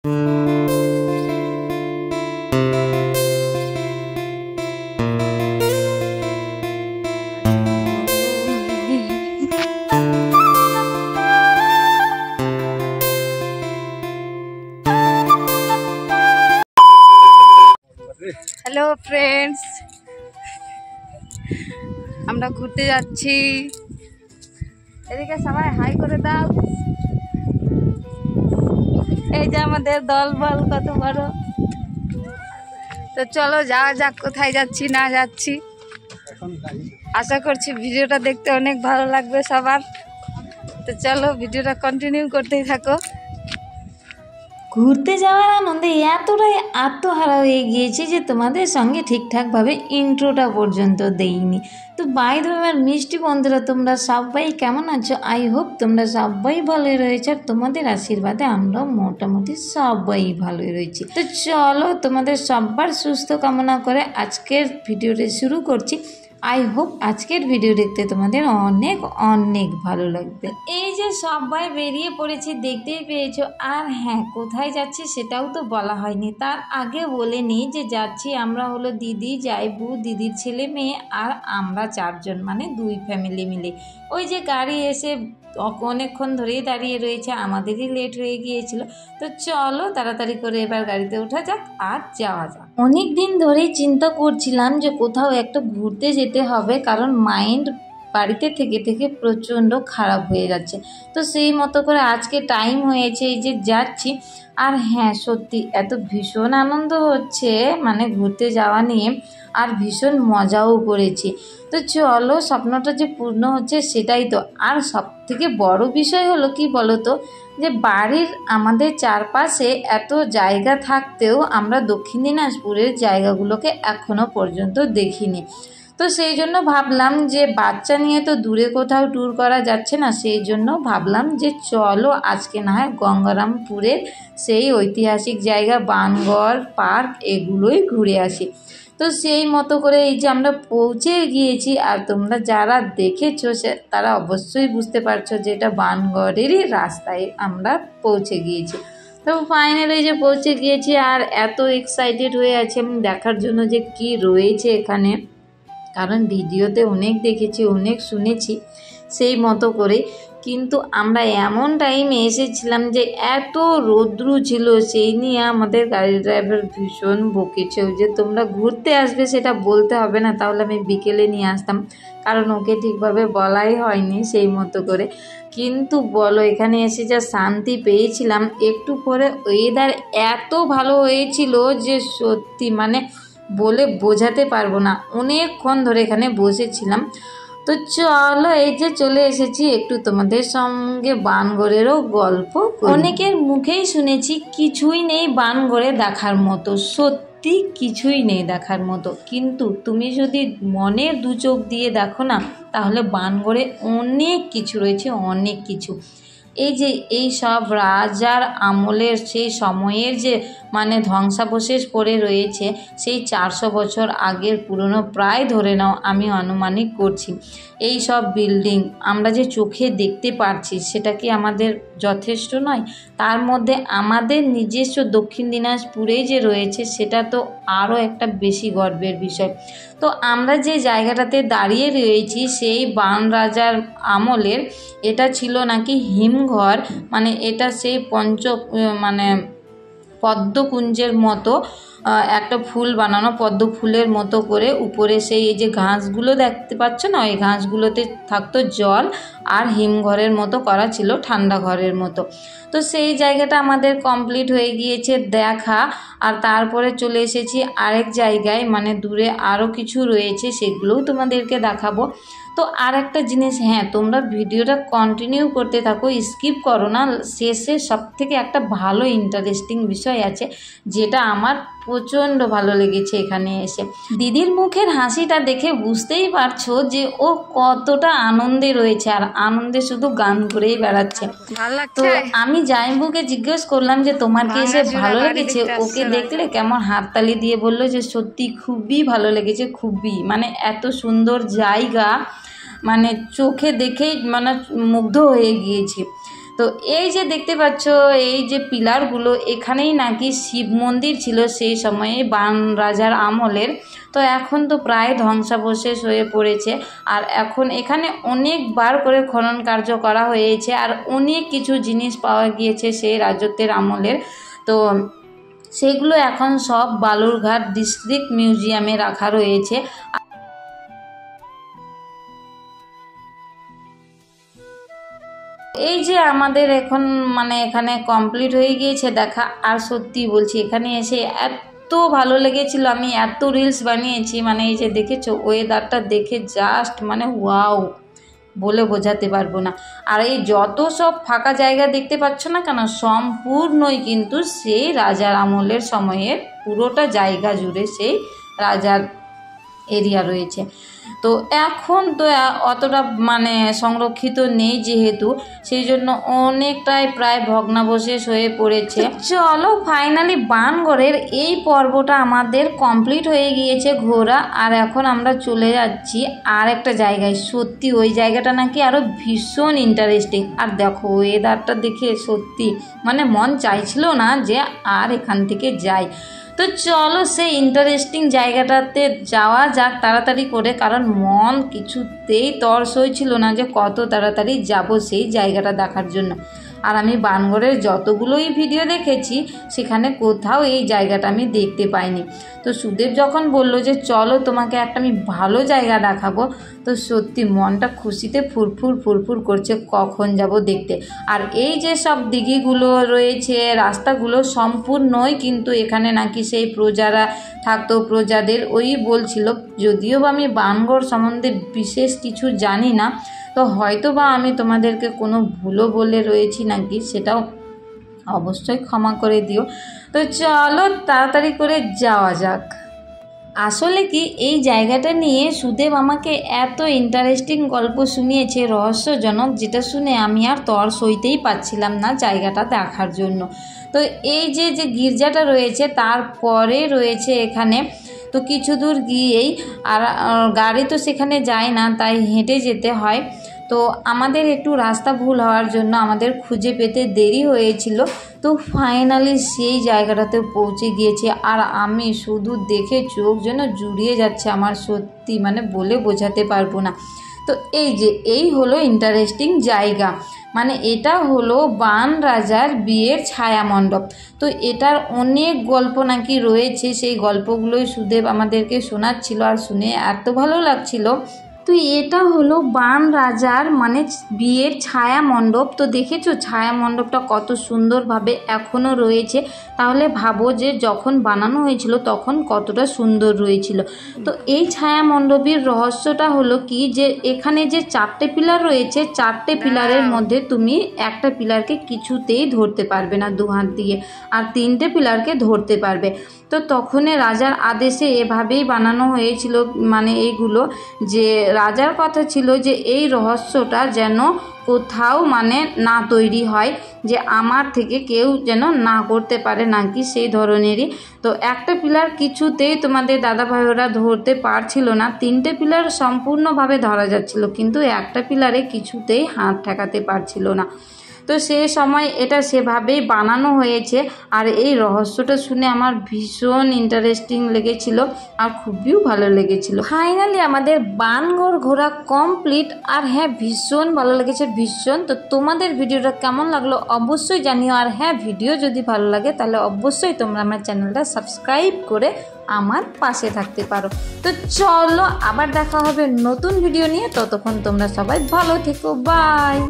Hello friends, আমরা ঘুরতে যাচ্ছি। এদিকে সবাই হাই করে দাও। এই যে আমাদের দল বল কত বড়। তো চলো যাওয়া যাক, কোথায় যাচ্ছি না যাচ্ছি। আশা করছি ভিডিওটা দেখতে অনেক ভালো লাগবে সবার। তো চলো ভিডিওটা কন্টিনিউ করতেই থাকো। ঘুরতে যাওয়ার আনন্দে এতটাই আত্মহারা হয়ে গিয়েছি যে তোমাদের সঙ্গে ঠিকঠাকভাবে ইন্ট্রোটা পর্যন্ত দেইনি। তো বাই দ্য ওয়ে আমার মিষ্টি বন্ধুরা, তোমরা সবাই কেমন আছো? আই হোপ তোমরা সবাই ভালোই রয়েছে, আর তোমাদের আশীর্বাদে আমরা মোটামুটি সবাই ভালোই রয়েছি। তো চলো তোমাদের সবার সুস্থ কামনা করে আজকের ভিডিওটা শুরু করছি। আই হোপ আজকের ভিডিও দেখতে তোমাদের অনেক অনেক ভালো লাগবে। এই যে সবাই বেরিয়ে পড়েছি, দেখতেই পেয়েছো। আর হ্যাঁ, কোথায় যাচ্ছি সেটাও তো বলা হয়নি। তার আগে বলে নিই যে যাচ্ছি আমরা হলো দিদি, জাইবু, দিদির ছেলে মেয়ে আর আমরা 4 জন, মানে 2 ফ্যামিলি মিলে। ওই যে গাড়ি এসে অনেকক্ষণ ধরেই দাঁড়িয়ে রয়েছে, আমাদেরই লেট হয়ে গিয়েছিল। তো চলো তাড়াতাড়ি করে এবার গাড়িতে ওঠা যাক আর যাওয়া যাক। অনেক দিন ধরেই চিন্তা করছিলাম যে কোথাও একটা ঘুরতে যেতে হবে, কারণ মাইন্ড বাড়িতে থেকে থেকে প্রচণ্ড খারাপ হয়ে যাচ্ছে। তো সেই মতো করে আজকে টাইম হয়েছে, এই যে যাচ্ছি। আর হ্যাঁ, সত্যি এত ভীষণ আনন্দ হচ্ছে মানে ঘুরতে যাওয়া নিয়ে, আর ভীষণ মজাও করেছি। তো চলো, স্বপ্নটা যে পূর্ণ হচ্ছে সেটাই তো। আর সব থেকে বড় বিষয় হলো কি বলো তো, যে বাড়ির আমাদের চারপাশে এত জায়গা থাকতেও আমরা দক্ষিণ দিনাজপুরের জায়গাগুলোকে এখনও পর্যন্ত দেখিনি। তো সেই জন্য ভাবলাম যে বাচ্চা নিয়ে তো দূরে কোথাও ট্যুর করা যাচ্ছে না, সেই জন্য ভাবলাম যে চলো আজকে না হয় গঙ্গারামপুরের সেই ঐতিহাসিক জায়গা বানগড় পার্ক এগুলোই ঘুরে আসি। তো সেই মতো করে এই যে আমরা পৌঁছে গিয়েছি, আর তোমরা যারা দেখেছো তারা অবশ্যই বুঝতে পারছো যে এটা বানগড়েরই রাস্তায় আমরা পৌঁছে গিয়েছি। তো ফাইনালি যে পৌঁছে গিয়েছি, আর এত এক্সাইটেড হয়ে আছি আমি দেখার জন্য যে কি রয়েছে এখানে, কারণ ভিডিওতে অনেক দেখেছি অনেক শুনেছি সেই মতো করে। কিন্তু আমরা এমন টাইমে এসেছিলাম যে এত রৌদ্র ছিল, সেই নিয়ে আমাদের গাড়ি ড্রাইভার ভীষণ বকেছে যে তোমরা ঘুরতে আসবে সেটা বলতে হবে না, তাহলে আমি বিকেলে নিয়ে আসতাম, কারণ ওকে ঠিকভাবে বলাই হয়নি সেই মতো করে। কিন্তু বলো, এখানে এসে যা শান্তি পেয়েছিলাম। একটু পরে ওয়েদার এত ভালো হয়েছিল যে সত্যি মানে বলে বোঝাতে পারবো না। অনেকক্ষণ ধরে এখানে বসেছিলাম। তো চলো এই যে চলে এসেছি, একটু তোমাদের সঙ্গে বানগড়েরও গল্প। অনেকের মুখেই শুনেছি কিছুই নেই বানগড়ে দেখার মতো, সত্যি কিছুই নেই দেখার মতো। কিন্তু তুমি যদি মনের 2 চোখ দিয়ে দেখো না, তাহলে বানগড়ে অনেক কিছু রয়েছে, অনেক কিছু। এই যে এই সব রাজার আমলের সেই সময়ের যে মানে ধ্বংসাবশেষ পড়ে রয়েছে, সেই 400 বছর আগের পুরনো, প্রায় ধরে নাও আমি আনুমানিক করছি। এই সব বিল্ডিং আমরা যে চোখে দেখতে পারছি, সেটা কি আমাদের যথেষ্ট নয়? তার মধ্যে আমাদের নিজস্ব দক্ষিণ দিনাজপুরে যে রয়েছে, সেটা তো আরও একটা বেশি গর্বের বিষয়। তো আমরা যে জায়গাটাতে দাঁড়িয়ে রয়েছি সেই বান রাজার আমলের, এটা ছিল নাকি হিমঘর। মানে এটা সেই মানে পদ্মকুঞ্জের মতো একটা ফুল বানানো, পদ্ম ফুলের মতো করে উপরে সেই এই যে ঘাসগুলো দেখতে পাচ্ছ না, ওই ঘাসগুলোতে থাকতো জল, আর হিমঘরের মতো করা ছিল, ঠান্ডা ঘরের মতো। তো সেই জায়গাটা আমাদের কমপ্লিট হয়ে গিয়েছে দেখা। আর তারপরে চলে এসেছি আরেক জায়গায়, মানে দূরে আরও কিছু রয়েছে, সেগুলোও তোমাদেরকে দেখাবো। তো আর একটা জিনিস, হ্যাঁ তোমরা ভিডিওটা কন্টিনিউ করতে থাকো, স্কিপ করো না। শেষে সবথেকে একটা ভালো ইন্টারেস্টিং বিষয় আছে, যেটা আমার প্রচণ্ড ভালো লেগেছে এখানে এসে। দিদির মুখের হাসিটা দেখে বুঝতেই পারছো যে ও কতটা আনন্দে রয়েছে, আর আনন্দে শুধু গান করেই বেড়াচ্ছে। তো আমি জাইবুকে জিজ্ঞেস করলাম যে তোমার কি এসে ভালো লেগেছে? ওকে দেখলে কেমন হাততালি দিয়ে বললো যে সত্যি খুবই ভালো লেগেছে, খুবই, মানে এত সুন্দর জায়গা, মানে চোখে দেখেই মানে মুগ্ধ হয়ে গিয়েছি। তো তো এই যে দেখতে পাচ্ছ এই যে পিলারগুলো, এখানেই নাকি শিব মন্দির ছিল সেই সময়ে বান রাজার আমলের। তো এখন তো প্রায় ধ্বংসাবশেষ হয়ে পড়েছে, আর এখন এখানে অনেকবার করে খনন কার্য করা হয়েছে, আর অনেক কিছু জিনিস পাওয়া গিয়েছে সেই রাজত্বের আমলের। তো সেগুলো এখন সব বালুরঘাট ডিস্ট্রিক্ট মিউজিয়ামে রাখা রয়েছে। এই যে আমাদের এখন মানে এখানে কমপ্লিট হয়ে গিয়েছে দেখা, আর সত্যি বলছি এখানে এসে এত ভালো লেগেছিল, আমি এত রিলস বানিয়েছি। মানে এই যে দেখেছো ওয়েদারটা দেখে জাস্ট মানে ওয়াও, বলে বোঝাতে পারবো না। আর এই যত সব ফাঁকা জায়গা দেখতে পাচ্ছ না কেন, সম্পূর্ণই কিন্তু সেই রাজার আমলের সময়ের পুরোটা জায়গা জুড়ে সেই রাজার এরিয়া রয়েছে। তো এখন তো অতটা মানে সংরক্ষিত নেই যেহেতু, সেই জন্য অনেকটাই প্রায় ভগ্নাবশেষ হয়ে পড়েছে। চলো ফাইনালি বানগড়ের এই পর্বটা আমাদের কমপ্লিট হয়ে গিয়েছে ঘোরা, আর এখন আমরা চলে যাচ্ছি আর একটা জায়গায়। সত্যি ওই জায়গাটা নাকি আরও ভীষণ ইন্টারেস্টিং। আর দেখো ওয়েদারটা দেখে সত্যি মানে মন চাইছিল না যে আর এখান থেকে যাই। তো চলো সেই ইন্টারেস্টিং জায়গাটাতে যাওয়া যাক তাড়াতাড়ি করে, কারণ মন কিছুতেই তর সইছিল না যে কত তাড়াতাড়ি যাব সেই জায়গাটা দেখার জন্য। আর আমি বানগড়ের যতগুলোই ভিডিও দেখেছি সেখানে কোথাও এই জায়গাটা আমি দেখতে পাইনি। তো সুদেব যখন বলল যে চলো তোমাকে একটা আমি ভালো জায়গা দেখাবো, তো সত্যি মনটা খুশিতে ফুরফুর ফুরফুর করছে কখন যাব দেখতে। আর এই যে সব দিঘিগুলো রয়েছে, রাস্তাগুলো সম্পূর্ণই কিন্তু এখানে নাকি সেই প্রজারা থাকতো, প্রজাদের ওই বলছিল। যদিও বা আমি বানগড় সম্বন্ধে বিশেষ কিছু জানি না, তো হয়তো বা আমি তোমাদেরকে কোনো ভুলও বলে রয়েছি নাকি, সেটাও অবশ্যই ক্ষমা করে দিও। তো চলো তাড়াতাড়ি করে যাওয়া যাক। আসলে কি এই জায়গাটা নিয়ে সুদেব আমাকে এত ইন্টারেস্টিং গল্প শুনিয়েছে, রহস্যজনক, যেটা শুনে আমি আর তর সইতেই পাচ্ছিলাম না জায়গাটা দেখার জন্য। তো এই যে যে গির্জাটা রয়েছে তারপরে রয়েছে এখানে, তো কিছু দূর গিয়েই, আর গাড়ি তো সেখানে যায় না, তাই হেঁটে যেতে হয়। তো আমাদের একটু রাস্তা ভুল হওয়ার জন্য আমাদের খুঁজে পেতে দেরি হয়েছিল। তো ফাইনালি সেই জায়গাটাতে পৌঁছে গিয়েছি, আর আমি শুধু দেখে চোখ যেন জুড়িয়ে যাচ্ছে আমার, সত্যি মানে বলে বোঝাতে পারবো না। তো এই হলো ইন্টারেস্টিং জায়গা, মানে এটা হলো বান রাজার বিয়ের ছায়া মণ্ডপ। তো এটার অনেক গল্প নাকি রয়েছে, সেই গল্পগুলোই সুদেব আমাদেরকে শোনাচ্ছিল, আর শুনে এত ভালো লাগছিল। তো এটা হলো বান রাজার মানে বিয়ের ছায়া মণ্ডপ। তো দেখেছো ছায়া মণ্ডপটা কত সুন্দরভাবে এখনও রয়েছে, তাহলে ভাবো যে যখন বানানো হয়েছিল তখন কতটা সুন্দর রয়েছিল। তো এই ছায়া মণ্ডপের রহস্যটা হলো কি, যে এখানে যে 4টে পিলার রয়েছে, 4টে পিলারের মধ্যে তুমি একটা পিলারকে কিছুতেই ধরতে পারবে না 2 হাত দিয়ে, আর 3টে পিলারকে ধরতে পারবে। তো তখনই রাজার আদেশে এভাবেই বানানো হয়েছিল, মানে এইগুলো যে রাজার কথা ছিল যে এই রহস্যটা যেন কোথাও মানে না তৈরি হয়, যে আমার থেকে কেউ যেন না করতে পারে নাকি সেই ধরনেরই। তো একটা পিলার কিছুতেই তোমাদের দাদা ভাইরা ধরতে পারছিল না, 3টে পিলার সম্পূর্ণভাবে ধরা যাচ্ছিল, কিন্তু একটা পিলারে কিছুতেই হাত ঠেকাতে পারছিল না। তো সে সময় এটা সেভাবেই বানানো হয়েছে, আর এই রহস্যটা শুনে আমার ভীষণ ইন্টারেস্টিং লেগেছিল আর খুবই ভালো লেগেছিল। ফাইনালি আমাদের বানগড় ঘোরা কমপ্লিট, আর হ্যাঁ ভীষণ ভালো লেগেছে ভীষণ। তো তোমাদের ভিডিওটা কেমন লাগলো অবশ্যই জানিও, আর হ্যাঁ ভিডিও যদি ভালো লাগে তাহলে অবশ্যই তোমরা আমার চ্যানেলটা সাবস্ক্রাইব করে আমার পাশে থাকতে পারো। তো চলো আবার দেখা হবে নতুন ভিডিও নিয়ে, ততক্ষণ তোমরা সবাই ভালো থেকো, বাই।